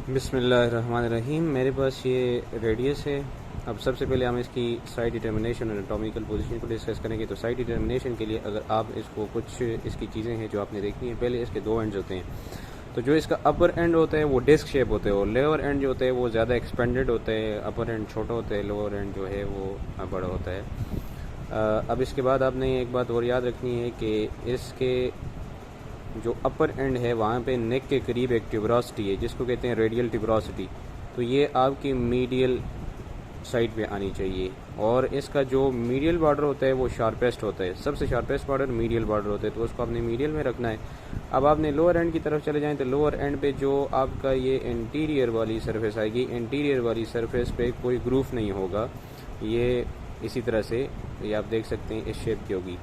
बिस्मिल्लाहिर्रहमानिर्रहीम। मेरे पास ये रेडियस है। अब सबसे पहले हम इसकी साइड डिटर्मिनेशन और एटॉमिकल पोजीशन को डिस्कस करेंगे। तो साइड डिटर्मिनेशन के लिए अगर आप इसको कुछ इसकी चीज़ें हैं जो आपने देखनी है। पहले इसके दो एंड्स होते हैं। तो जो इसका अपर एंड होता है वो डिस्क शेप होता है और लोअर एंड जो होता है वो ज़्यादा एक्सपेंडेड होता है। अपर एंड छोटा होता है, लोअर एंड जो है वो बड़ा होता है। अब इसके बाद आपने एक बात और याद रखनी है कि इसके जो अपर एंड है वहाँ पे नेक के करीब एक ट्यूबरोसिटी है जिसको कहते हैं रेडियल ट्यूबरोसिटी। तो ये आपकी मीडियल साइड पे आनी चाहिए। और इसका जो मीडियल बॉर्डर होता है वो शार्पेस्ट होता है। सबसे शार्पेस्ट बॉर्डर मीडियल बॉर्डर होता है, तो उसको आपने मीडियल में रखना है। अब आपने लोअर एंड की तरफ चले जाएं तो लोअर एंड पे जो आपका ये इंटीरियर वाली सरफेस आएगी, इंटीरियर वाली सरफेस पे कोई ग्रूफ नहीं होगा। ये इसी तरह से ये आप देख सकते हैं इस शेप की होगी।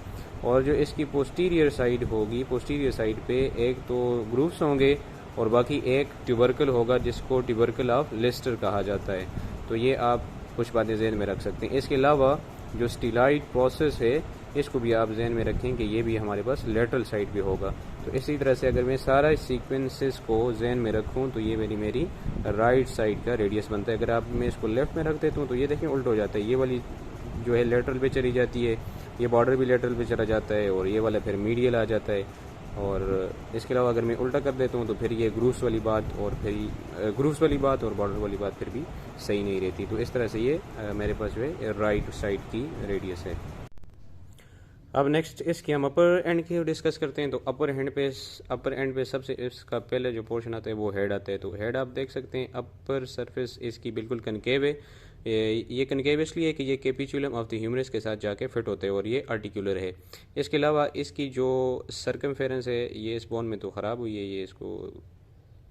और जो इसकी पोस्टीरियर साइड होगी, पोस्टीरियर साइड पे एक तो ग्रूव्स होंगे और बाकी एक ट्यूबरकल होगा जिसको ट्यूबरकल ऑफ लिस्टर कहा जाता है। तो ये आप कुछ बातें जहन में रख सकते हैं। इसके अलावा जो स्टीलाइट प्रोसेस है इसको भी आप जहन में रखें कि ये भी हमारे पास लेटरल साइड भी होगा। तो इसी तरह से अगर मैं सारा सीक्वेंसेस को जहन में रखूं तो ये मेरी राइट साइड का रेडियस बनता है। अगर आप मैं इसको लेफ्ट में रख देता हूँ तो ये देखें उल्ट हो जाता है। ये वाली जो है लेटरल पे चली जाती है, ये बॉर्डर भी लेटरल पे चला जाता है और ये वाला फिर मीडियल आ जाता है। और इसके अलावा अगर मैं उल्टा कर देता हूँ तो फिर ये ग्रूव्स वाली बात और फिर ग्रूव्स वाली बात और बॉर्डर वाली बात फिर भी सही नहीं रहती। तो इस तरह से ये मेरे पास जो है राइट साइड की रेडियस है। अब नेक्स्ट इसकी हम अपर एंड की डिस्कस करते हैं। तो अपर एंड पे सबसे इसका पहले जो पोर्शन आता है वो हेड आता है। तो हेड आप देख सकते हैं अपर सरफेस इसकी बिल्कुल कनकेव है। ये कनकेव इसलिए है कि ये कैपिचुलम ऑफ द ह्यूमरस के साथ जाके फिट होते हैं और ये आर्टिकुलर है। इसके अलावा इसकी जो सर्कमफेरेंस है ये इस बोन में तो ख़राब हुई है। ये इसको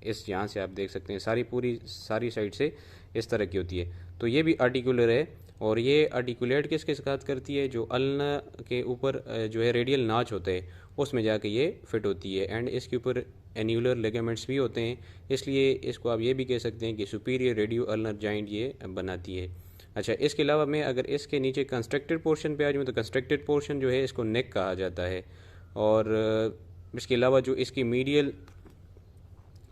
इस यहाँ से आप देख सकते हैं सारी साइड से इस तरह की होती है। तो ये भी आर्टिकुलर है और ये आर्टिकुलेट किसके साथ करती है, जो अल्ना के ऊपर जो है रेडियल नाच होता है उसमें जाके ये फिट होती है। एंड इसके ऊपर एन्यूलर लिगामेंट्स भी होते हैं, इसलिए इसको आप ये भी कह सकते हैं कि सुपीरियर रेडियो अल्नर जॉइंट ये बनाती है। अच्छा, इसके अलावा मैं अगर इसके नीचे कंस्ट्रक्टेड पोर्शन पे आ जाऊँ तो कंस्ट्रक्टेड पोर्शन जो है इसको नेक कहा जाता है। और इसके अलावा जो इसकी मीडियल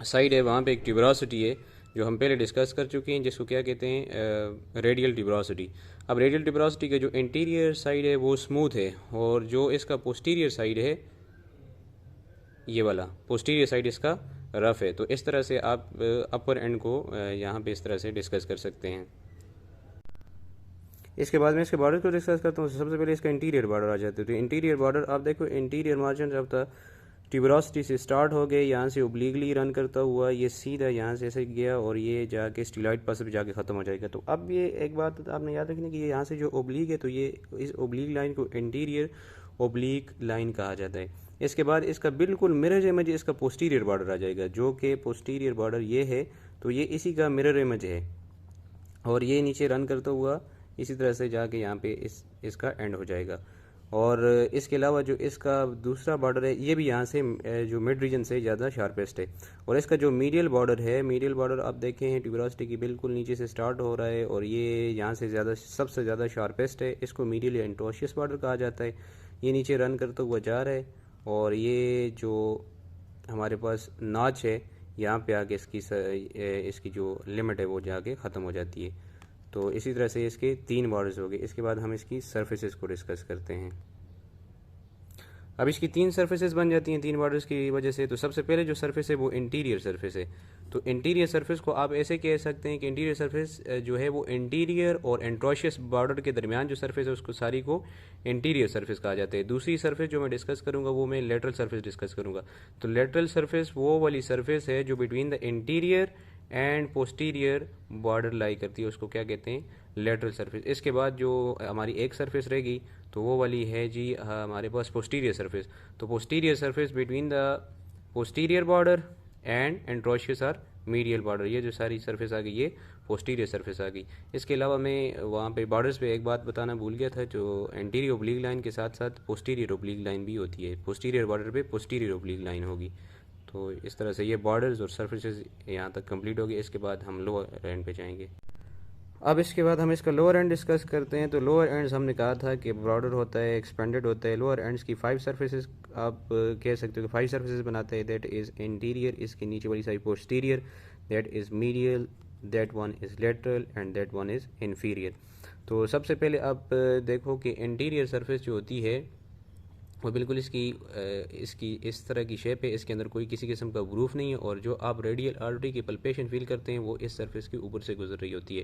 साइड है वहाँ पे एक ट्यूबरोसिटी है जो हम पहले डिस्कस कर चुके हैं, जिसको क्या कहते हैं रेडियल ट्यूबरोसिटी। अब रेडियल ट्यूबरोसिटी का जो इंटीरियर साइड है वो स्मूथ है और जो इसका पोस्टीरियर साइड है ये वाला पोस्टीरियर साइड इसका रफ है। तो इस तरह से आप अपर एंड को यहाँ पे इस तरह से डिस्कस कर सकते हैं। इसके बाद में इसके बॉर्डर को डिस्कस करता हूँ। सबसे पहले इसका इंटीरियर बॉर्डर आ जाता है। तो इंटीरियर बॉर्डर आप देखो, interior margin of the tuberosity से स्टार्ट हो गए, यहाँ से ओब्लीगली रन करता हुआ ये सीधा यहाँ से ऐसे गया और ये जाके स्टीलॉइड पास पे जाके ख़त्म हो जाएगा। तो अब ये एक बात आपने याद रखनी कि ये यहाँ से जो ओब्लीग है तो ये इस ओब्लीग लाइन को इंटीरियर ओब्लीग लाइन कहा जाता है। इसके बाद इसका बिल्कुल मिरर इमेज इसका पोस्टीरियर बॉर्डर आ जाएगा, जो कि पोस्टीरियर बॉर्डर ये है। तो ये इसी का मिरर इमेज है और ये नीचे रन करता हुआ इसी तरह से जाके यहाँ पे इसका एंड हो जाएगा। और इसके अलावा जो इसका दूसरा बॉर्डर है ये भी यहाँ से जो मिड रीजन से ज़्यादा शार्पेस्ट है। और इसका जो मीडियल बॉर्डर है, मीडियल बॉर्डर आप देखें हैं ट्यूबरोसिटी की बिल्कुल नीचे से स्टार्ट हो रहा है और ये यहाँ से सबसे ज़्यादा शार्पेस्ट है। इसको मीडियल या इंट्रोशियस बॉर्डर कहा जाता है। ये नीचे रन करता हुआ जा रहा है और ये जो हमारे पास नाच है यहाँ पे आके इसकी जो लिमिट है वो जाके ख़त्म हो जाती है। तो इसी तरह से इसके 3 बॉर्डर्स हो गए। इसके बाद हम इसकी सरफेसेस को डिस्कस करते हैं। अब इसकी 3 सरफेसेस बन जाती हैं 3 बॉर्डर्स की वजह से। तो सबसे पहले जो सरफेस है वो इंटीरियर सरफेस है। तो इंटीरियर सरफेस को आप ऐसे कह सकते हैं कि इंटीरियर सरफेस जो है वो इंटीरियर और एंट्रोशियस बॉर्डर के दरमियान जो सरफेस है उसको सारी को इंटीरियर सरफेस कहा जाता है। दूसरी सरफेस जो मैं डिस्कस करूंगा वो मैं लेटरल सरफेस डिस्कस करूंगा। तो लेटरल सरफेस वो वाली सरफेस है जो between the anterior and posterior border lie करती है, उसको क्या कहते हैं, लेटरल सरफेस। इसके बाद जो हमारी एक सरफेस रहेगी तो वो वाली है जी हमारे पास पोस्टीरियर सरफेस। तो posterior surface between the posterior border and interosseous और मीडियल बॉर्डर, ये जो सारी सरफेस आ गई ये पोस्टीरियर सरफेस आ गई। इसके अलावा मैं वहाँ पे बॉर्डर्स पे एक बात बताना भूल गया था, जो एंटीरियर ओब्लीक लाइन के साथ साथ पोस्टीरियर ओब्लीक लाइन भी होती है। पोस्टीरियर बॉर्डर पे पोस्टीरियर ओब्लीक लाइन होगी। तो इस तरह से ये बॉर्डर्स और सरफेसेस यहाँ तक कंप्लीट हो गए। इसके बाद हम लोअर एंड पे जाएंगे। अब इसके बाद हम इसका लोअर एंड डिस्कस करते हैं। तो लोअर एंड्स हमने कहा था कि ब्रॉडर होता है, एक्सपेंडेड होता है। लोअर एंड्स की 5 सरफेसेस आप कह सकते हो कि 5 सरफेसेस बनाते हैं। दैट इज़ इंटीरियर, इसके नीचे वाली side posterior, that is medial, that one is lateral and that one is inferior. तो सबसे पहले आप देखो कि इंटीरियर सरफेस जो होती है वो बिल्कुल इसकी इस तरह की शेप है, इसके अंदर कोई किसी किस्म का ग्रूव नहीं है, और जो आप रेडियल आर्टरी की पल्पेशन फील करते हैं वो इस सरफेस के ऊपर से गुजर रही होती है।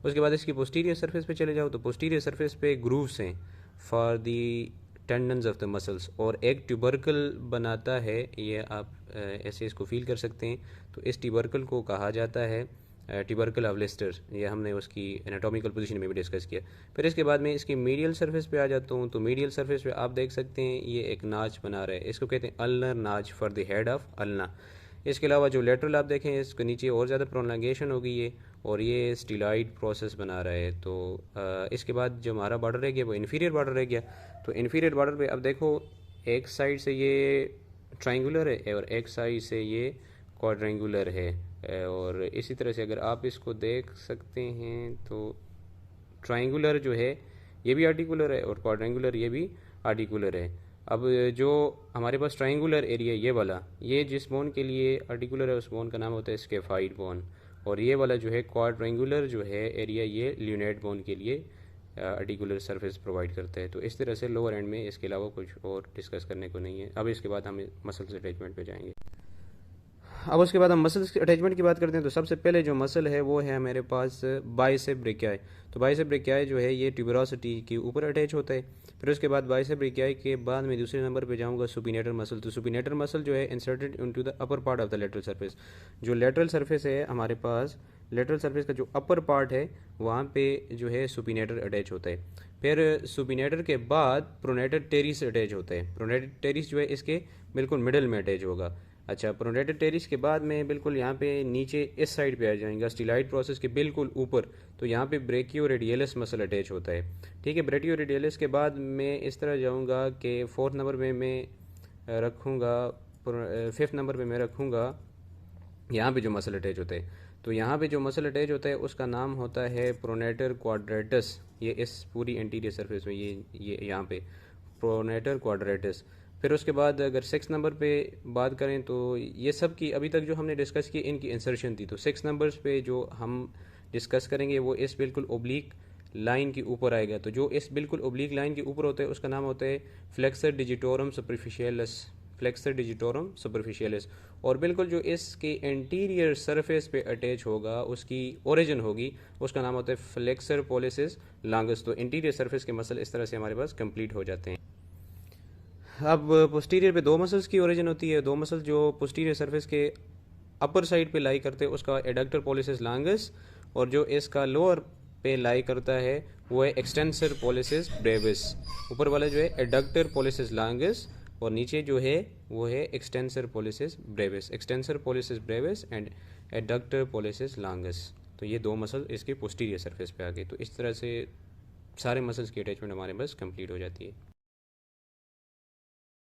उसके बाद इसकी पोस्टीरियर सरफेस पे चले जाओ तो पोस्टीरियर सरफेस पे ग्रूव्स हैं for the tendons of the muscles, और एक ट्यूबरकल बनाता है, ये आप ऐसे इसको फील कर सकते हैं। तो इस ट्यूबरकल को कहा जाता है ट्यूबरकल ऑफ लिस्टर, ये हमने उसकी एनाटॉमिकल पोजीशन में भी डिस्कस किया। फिर इसके बाद में इसकी मीडियल सरफेस पे आ जाता हूँ। तो मीडियल सरफेस पे आप देख सकते हैं ये एक नाच बना रहा है, इसको कहते हैं अल्नर नाच for the head of ulna. इसके अलावा जो लेटरल आप देखें इसके नीचे और ज़्यादा प्रोलंगेशन होगी ये, और ये स्टीलॉइड प्रोसेस बना रहा है। तो इसके बाद जो हमारा बॉर्डर रह गया वो इन्फीरियर बॉर्डर रह गया। तो इन्फीरियर बॉर्डर पे अब देखो एक साइड से ये ट्राइंगुलर है और एक साइड से ये क्वाड्रेंगुलर है, और इसी तरह से अगर आप इसको देख सकते हैं तो ट्राइंगुलर जो है ये भी आर्टिकुलर है और क्वाड्रेंगुलर ये भी आर्टिकुलर है। अब जो हमारे पास ट्राइंगुलर एरिया ये वाला, ये जिस बोन के लिए आर्टिकुलर है उस बोन का नाम होता है स्केफाइड बोन, और ये वाला जो है क्वाड्रेंगुलर जो है एरिया ये ल्यूनेट बोन के लिए आर्टिकुलर सरफेस प्रोवाइड करता है। तो इस तरह से लोअर एंड में इसके अलावा कुछ और डिस्कस करने को नहीं है। अब इसके बाद हम मसल्स अटैचमेंट पे जाएंगे। अब उसके बाद हम मसल्स अटैचमेंट की बात करते हैं। तो सबसे पहले जो मसल है वो है मेरे पास बाइसेप ब्रेकियाई। तो बाइसेप ब्रेकियाई जो है ये ट्यूबरोसिटी के ऊपर अटैच होता है। फिर उसके बाद बाइसेप ब्रेकियाई के बाद मैं दूसरे नंबर पे जाऊंगा सुपिनेटर मसल। तो सुपिनेटर मसल जो है inserted into the upper part of the lateral surface. जो लेटरल सरफेस है हमारे पास, लेटरल सरफेस का जो अपर पार्ट है वहाँ पे जो है सुपिनेटर अटैच होता है। फिर सुपिनेटर के बाद प्रोनेटर टेरिस अटैच होता है। प्रोनेटर टेरिस जो है इसके बिल्कुल मिडल में अटैच होगा। अच्छा, प्रोनेटर टेरिस के बाद में बिल्कुल यहाँ पे नीचे इस साइड पे आ जाएंगे स्टीलॉइड प्रोसेस के बिल्कुल ऊपर, तो यहाँ पे ब्रेकियो रेडियलिस मसल अटैच होता है। ठीक है, ब्रेकियो रेडियलिस के बाद मैं इस तरह जाऊँगा कि फोर्थ नंबर पे मैं रखूँगा, फिफ्थ नंबर पे मैं रखूँगा यहाँ पे जो मसल अटैच होता है। तो यहाँ पे जो मसल अटैच होता है उसका नाम होता है प्रोनेटर क्वाड्रेटस। ये इस पूरी एंटीरियर सरफेस में ये यहाँ पे प्रोनेटर क्वाड्रेटस। फिर उसके बाद अगर 6 नंबर पे बात करें तो ये सब की अभी तक जो हमने डिस्कस की इनकी इंसर्शन थी। तो 6 नंबर्स पे जो हम डिस्कस करेंगे वो इस बिल्कुल ओब्लिक लाइन के ऊपर आएगा। तो जो इस बिल्कुल ओब्लिक लाइन के ऊपर होता है उसका नाम होता है flexor digitorum superficialis, flexor digitorum superficialis. और बिल्कुल जो इसके एंटीरियर सरफेस पे अटैच होगा उसकी ओरिजिन होगी, उसका नाम होता है फ्लेक्सर पोलिसिस लॉन्गस। तो इंटीरियर सरफेस के मसल इस तरह से हमारे पास कंप्लीट हो जाते हैं। अब पोस्टीरियर पे दो मसल्स की ओरिजिन होती है। दो मसल जो पोस्टीरियर सरफेस के अपर साइड पे लाई करते हैं उसका एडक्टर पोलिसिस लॉन्गस, और जो इसका लोअर पे लाई करता है वो है एक्सटेंसर पोलिसिस ब्रेविस। ऊपर वाला जो है एडक्टर पोलिसिस लॉन्गस और नीचे जो है वो है extensor policies Brevis, extensor policies Brevis and adductor policies longus. तो ये दो मसल इसके पोस्टीरियर सरफेस पे आ गए। तो इस तरह से सारे मसल्स की अटैचमेंट हमारे पास कंप्लीट हो जाती है।